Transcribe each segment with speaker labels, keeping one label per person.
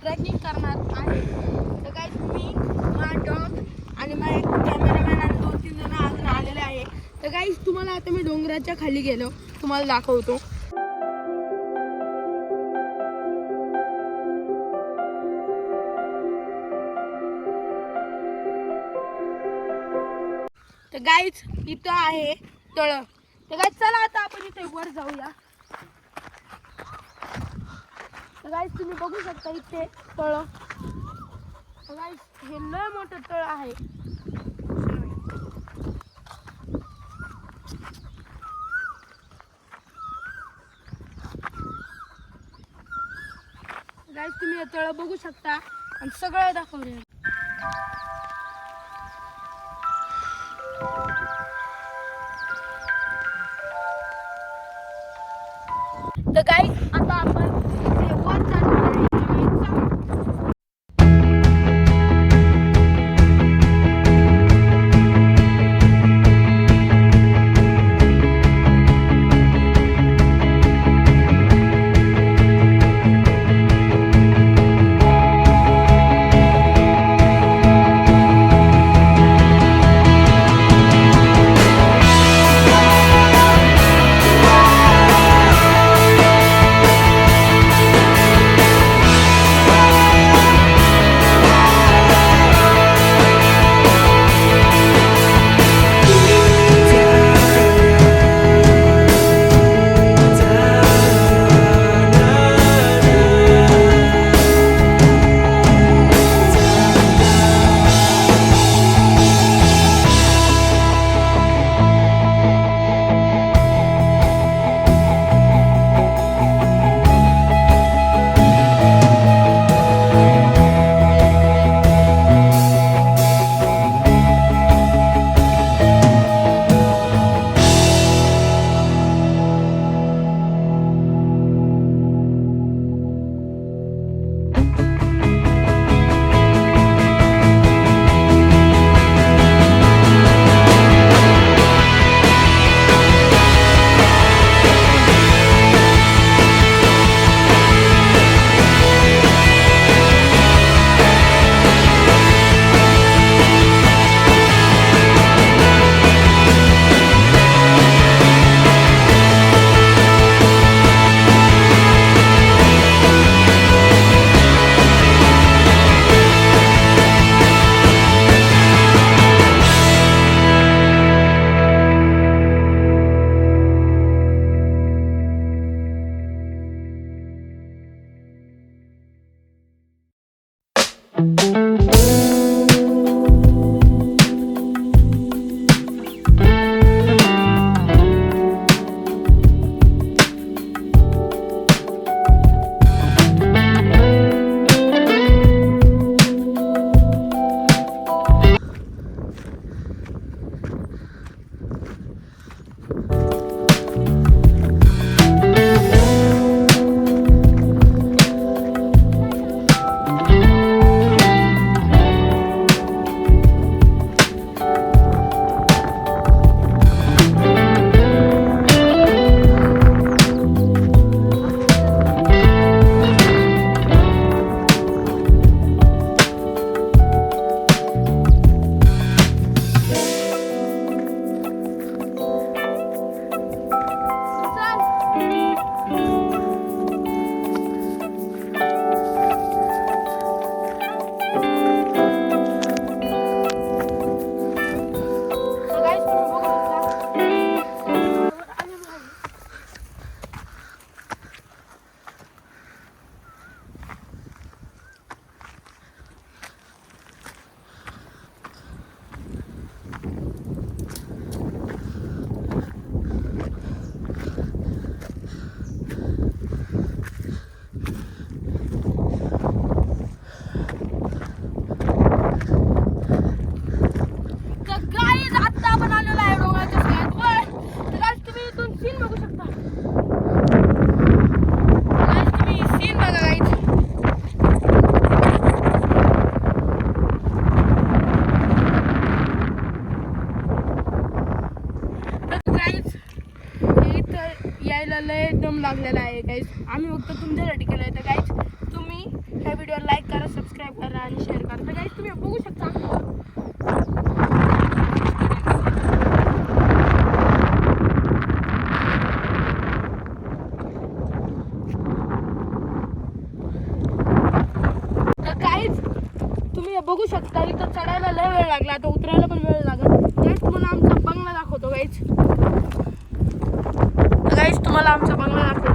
Speaker 1: Trekking करणार आहे. तर गाईज मी माझा डॉग आणि माझे कॅमेरामॅन आणि 2-3 जण अजून आलेले आहे. तर गाईज तुम्हाला आता मी डोंगराच्या खाली गेलो तुम्हाला दाखवतो. तर गाईज इथं आहे तळ. तर गाईज चला आता आपण इथे वर जाऊया. तर गाईज तुम्ही बघू शकता इथे तळ. तर गाईज हे लय मोठं तळ आहे. गाईज तुम्ही हे तळ बघू शकता आणि सगळं दाखवले. तर गाईज आता आपण इथे वर जाणार आहे. चढायला लय दम लागलेला आहे गाईज. आम्ही फक्त तुमच्यासाठी केलं आहे. तर गाईज तुम्ही ह्या व्हिडिओला लाईक करा, सबस्क्राईब करा आणि शेअर करा. तर गाईज तुम्ही बघू शकता बघू शकता इथं चढायला लय वेळ लागला, आता उतरायला पण वेळ लागला. गाईज तुम्हाला आमचा बंगला दाखवतो. गाईज तुम्हाला आमचा बंगला दाखवतो.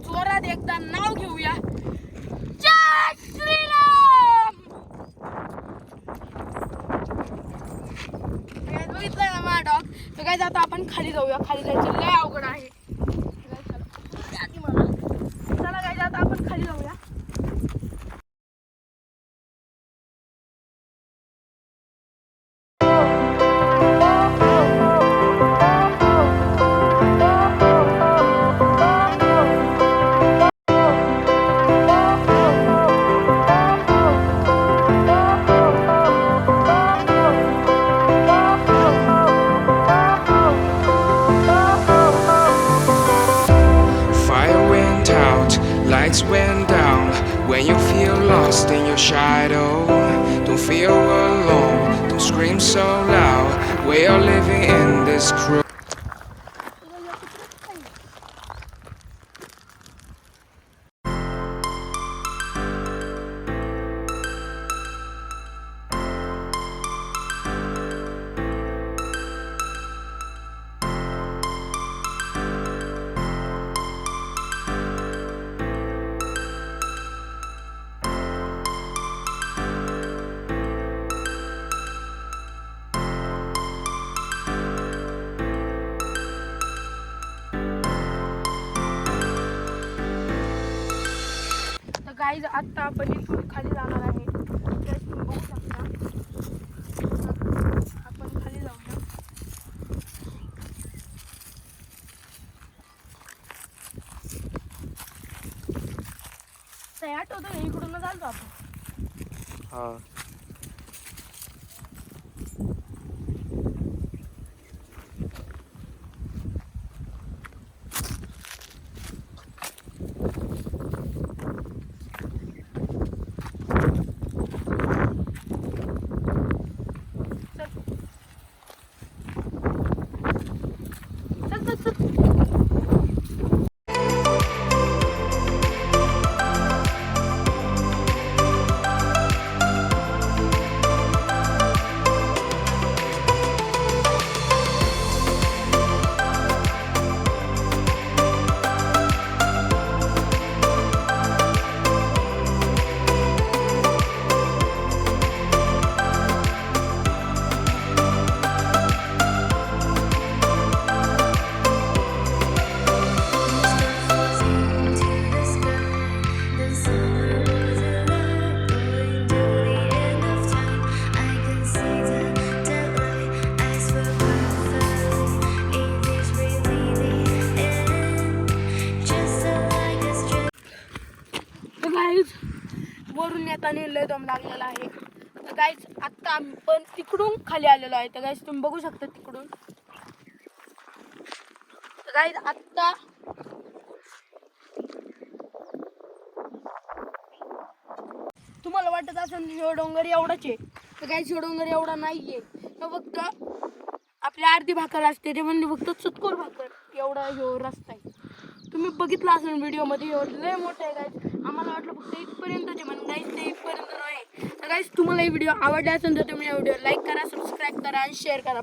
Speaker 1: जोरात एकदा नाव घेऊया. जय श्रीराम. बघितलं ना माझा डॉग. तर काय आता आपण खाली जाऊया. खाली जायचं लय अवघड आहे. चला काय आता आपण खाली जाऊया.
Speaker 2: Lights went down when you feel lost in your shadow. Don't feel alone, don't scream so loud. We are living in this cruel.
Speaker 1: Guys आता आपण इथून खाली जाणार आहे. तुम्ही बघू शकता. आपण खाली जाऊया. तयार होतो इकडून चालतो आपण.
Speaker 2: हा
Speaker 1: वरून येताना लय दम लागलेला आहे. तर गाईज आत्ता आम्ही पण तिकडून खाली आलेलो आहे. तर गाईज तुम्ही बघू शकता तिकडून. तर गाईज आत्ता तुम्हाला वाटत असेल ह्यो डोंगर एवढाच आहे. तर गाईज ह्यो डोंगर एवढा नाहीये. फक्त आपली अर्धी भाकर असते ते म्हणजे फक्त चुतकोर भाकर एवढा ह्यो रस्ता आहे. तुम्ही बघितला असेल व्हिडिओमध्ये लय मोठं आहे गाईज. आम्हाला वाटलं फक्त इथपर्यंतचे म्हणून गाईज ते इथपर्यंत नाही. तर गाईज तुम्हाला ही व्हिडिओ आवडला असेल तर तुम्ही या व्हिडिओ लाईक करा, सबस्क्राईब करा आणि शेअर करा.